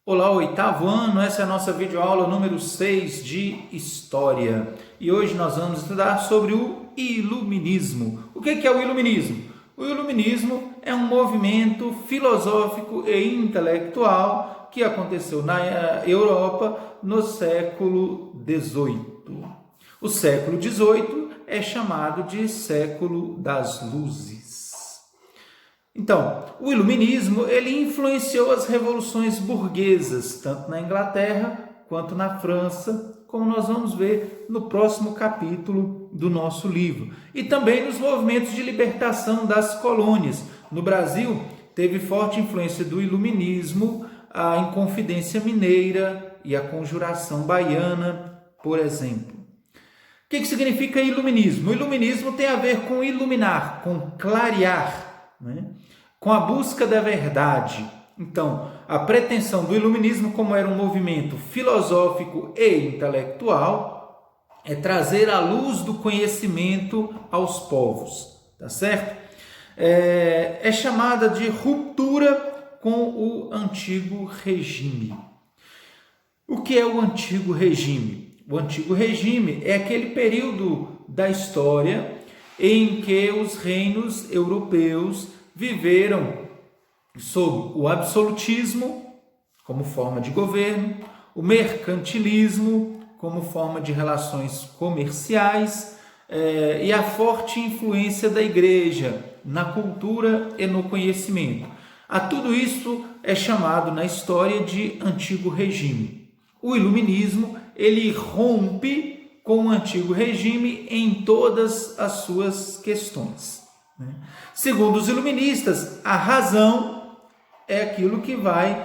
Olá, oitavo ano, essa é a nossa videoaula número 6 de História. E hoje nós vamos estudar sobre o Iluminismo. O que é o Iluminismo? O Iluminismo é um movimento filosófico e intelectual que aconteceu na Europa no século XVIII. O século XVIII é chamado de século das luzes. Então, o iluminismo ele influenciou as revoluções burguesas, tanto na Inglaterra quanto na França, como nós vamos ver no próximo capítulo do nosso livro. E também nos movimentos de libertação das colônias. No Brasil, teve forte influência do iluminismo, a Inconfidência Mineira e a Conjuração Baiana, por exemplo. O que significa iluminismo? O iluminismo tem a ver com iluminar, com clarear, né? Com a busca da verdade. Então, a pretensão do iluminismo, como era um movimento filosófico e intelectual, é trazer a luz do conhecimento aos povos, tá certo? É chamada de ruptura com o antigo regime. O que é o antigo regime? O antigo regime é aquele período da história em que os reinos europeus viveram sob o absolutismo como forma de governo, o mercantilismo como forma de relações comerciais e a forte influência da igreja na cultura e no conhecimento. A tudo isso é chamado na história de antigo regime. O iluminismo ele rompe com o antigo regime em todas as suas questões. Segundo os iluministas, a razão é aquilo que vai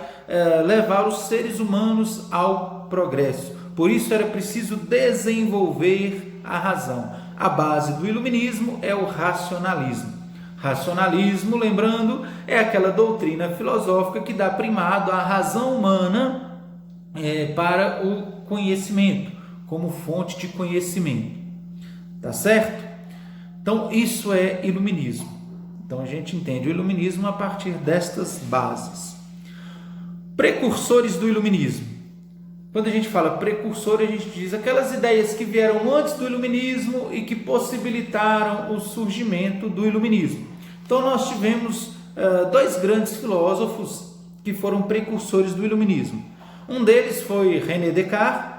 levar os seres humanos ao progresso. Por isso era preciso desenvolver a razão. A base do iluminismo é o racionalismo. Racionalismo, lembrando, é aquela doutrina filosófica que dá primado à razão humana para o conhecimento, como fonte de conhecimento. Tá certo? Então, isso é iluminismo. Então, a gente entende o iluminismo a partir destas bases. Precursores do iluminismo. Quando a gente fala precursor, a gente diz aquelas ideias que vieram antes do iluminismo e que possibilitaram o surgimento do iluminismo. Então, nós tivemos dois grandes filósofos que foram precursores do iluminismo. Um deles foi René Descartes.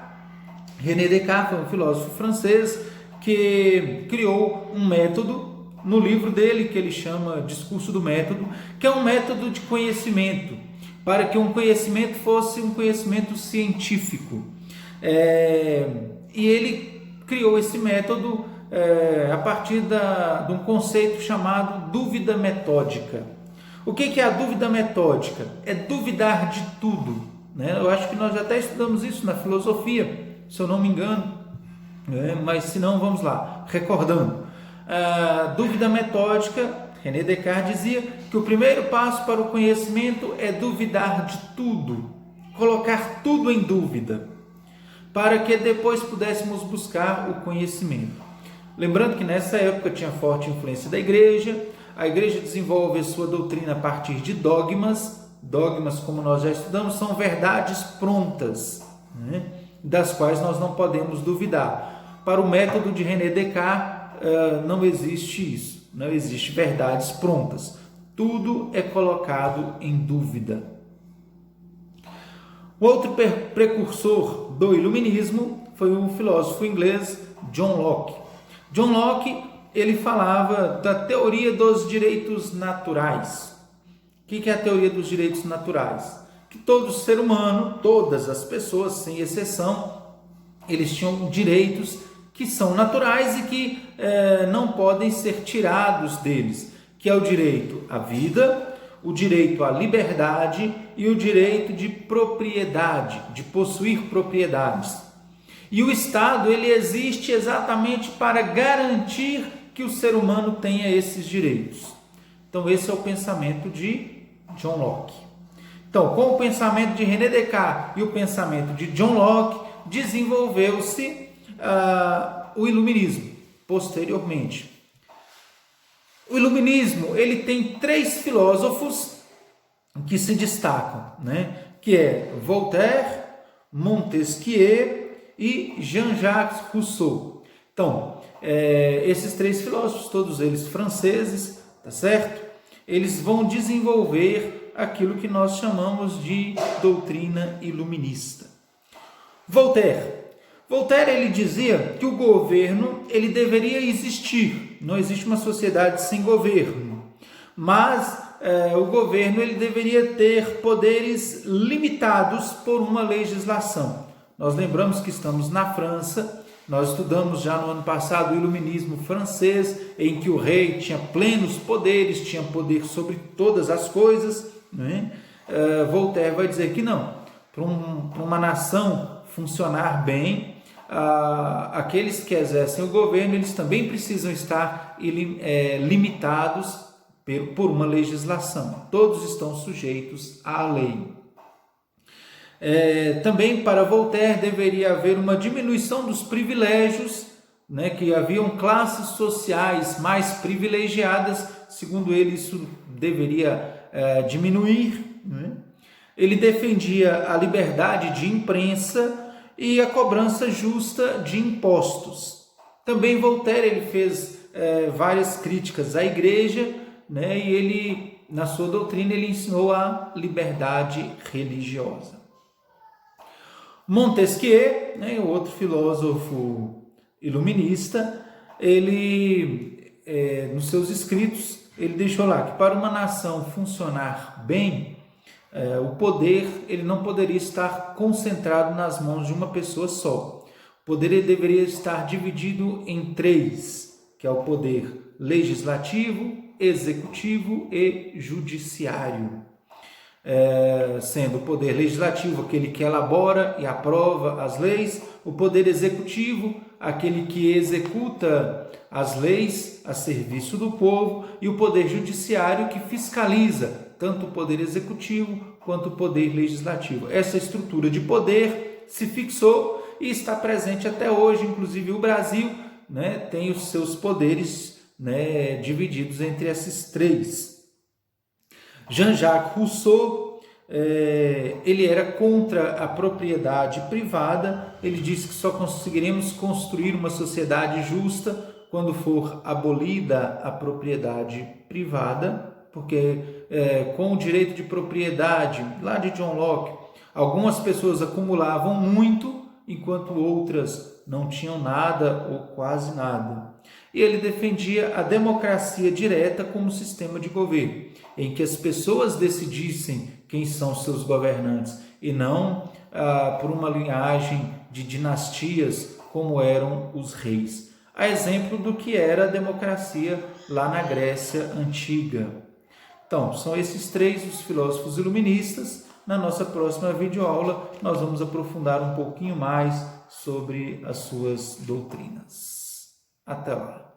René Descartes foi um filósofo francês que criou um método no livro dele, que ele chama Discurso do Método, que é um método de conhecimento, para que um conhecimento fosse um conhecimento científico. E ele criou esse método a partir de um conceito chamado dúvida metódica. O que é a dúvida metódica? É duvidar de tudo, né? Eu acho que nós já até estudamos isso na filosofia, se eu não me engano, mas se não, vamos lá, recordando. Dúvida metódica, René Descartes dizia que o primeiro passo para o conhecimento é duvidar de tudo, colocar tudo em dúvida, para que depois pudéssemos buscar o conhecimento. Lembrando que nessa época tinha forte influência da igreja, a igreja desenvolve a sua doutrina a partir de dogmas. Dogmas, como nós já estudamos, são verdades prontas, né? Das quais nós não podemos duvidar. Para o método de René Descartes, não existe isso, não existe verdades prontas, tudo é colocado em dúvida. O outro precursor do iluminismo foi o filósofo inglês John Locke. John Locke ele falava da teoria dos direitos naturais. O que é a teoria dos direitos naturais? Que todo ser humano, todas as pessoas, sem exceção, eles tinham direitos que são naturais e que não podem ser tirados deles, que é o direito à vida, o direito à liberdade e o direito de propriedade, de possuir propriedades. E o Estado ele existe exatamente para garantir que o ser humano tenha esses direitos. Então esse é o pensamento de John Locke. Então, com o pensamento de René Descartes e o pensamento de John Locke, desenvolveu-se o iluminismo posteriormente. O iluminismo ele tem três filósofos que se destacam, né? que é Voltaire, Montesquieu e Jean-Jacques Rousseau. Então, esses três filósofos, todos eles franceses, tá certo? Eles vão desenvolver aquilo que nós chamamos de doutrina iluminista. Voltaire ele dizia que o governo ele deveria existir, não existe uma sociedade sem governo, mas o governo ele deveria ter poderes limitados por uma legislação. Nós lembramos que estamos na França, nós estudamos já no ano passado o iluminismo francês, em que o rei tinha plenos poderes, tinha poder sobre todas as coisas, né? Voltaire vai dizer que não, para uma nação funcionar bem, aqueles que exercem o governo, eles também precisam estar limitados por uma legislação. Todos estão sujeitos à lei. Também para Voltaire deveria haver uma diminuição dos privilégios, né, que haviam classes sociais mais privilegiadas, segundo ele isso deveria diminuir, né? Ele defendia a liberdade de imprensa e a cobrança justa de impostos. Também Voltaire ele fez várias críticas à igreja, né, e ele, na sua doutrina, ele ensinou a liberdade religiosa. Montesquieu, né, outro filósofo iluminista, ele, nos seus escritos, ele deixou lá que para uma nação funcionar bem, o poder ele não poderia estar concentrado nas mãos de uma pessoa só. O poder ele deveria estar dividido em três, que é o poder legislativo, executivo e judiciário. Sendo o poder legislativo aquele que elabora e aprova as leis, o poder executivo aquele que executa as leis a serviço do povo e o poder judiciário que fiscaliza tanto o poder executivo quanto o poder legislativo. Essa estrutura de poder se fixou e está presente até hoje, inclusive o Brasil, né, tem os seus poderes, né, divididos entre esses três. Jean-Jacques Rousseau, ele era contra a propriedade privada, ele disse que só conseguiremos construir uma sociedade justa quando for abolida a propriedade privada, porque com o direito de propriedade, lá de John Locke, algumas pessoas acumulavam muito, enquanto outras não tinham nada ou quase nada. E ele defendia a democracia direta como sistema de governo, em que as pessoas decidissem quem são seus governantes e não por uma linhagem de dinastias como eram os reis. A exemplo do que era a democracia lá na Grécia Antiga. Então, são esses três os filósofos iluministas. Na nossa próxima videoaula, nós vamos aprofundar um pouquinho mais sobre as suas doutrinas. Até lá!